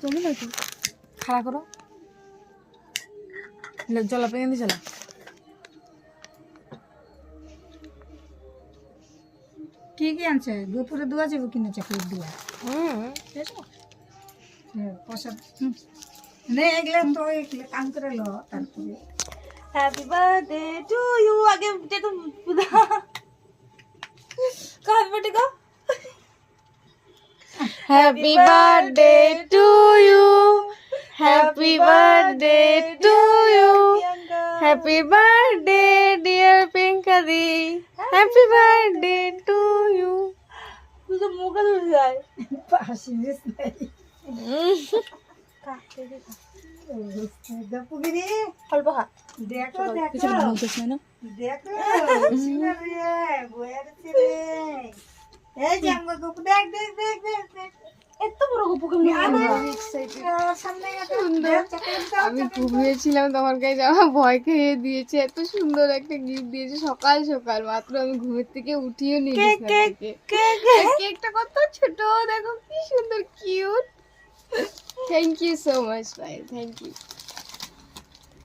তুমি না তো খাড়া করো জলা পেয়ে দিয়ে চলা কি কি আনছে দুপুরে দুয়া যাবো কিনেছে কেক দিয়া প্রসাদ নে এগুলো তো কাম করে লো তারপরে হ্যাপি বার্থডে টু ইউ আগে এটা তো হ্যাপি বার্থডে গো happy birthday to you happy birthday to you happy birthday dear Pinka di happy birthday to you তুই তো মুখে ধরে যায় পাশে মিস নাই দপুগিরি অল্প খা দেখো দেখো কিছু বলতেছ না দেখো রে বয়ার রে এই যে আমার গপু দেখ দেখ দেখ দেখ দেখ এত বড় গপু কেমন সামনে আমি ঘুমিয়েছিলাম তোমার কাছে আমার ভয় খেয়ে দিয়েছে এত সুন্দর একটা গিফট দিয়েছে সকাল সকাল মাত্র আমি ঘুমের থেকে উঠিও নি কেকটা কত ছোট দেখো কি সুন্দর cute thank you so much ভাই থ্যাংক ইউ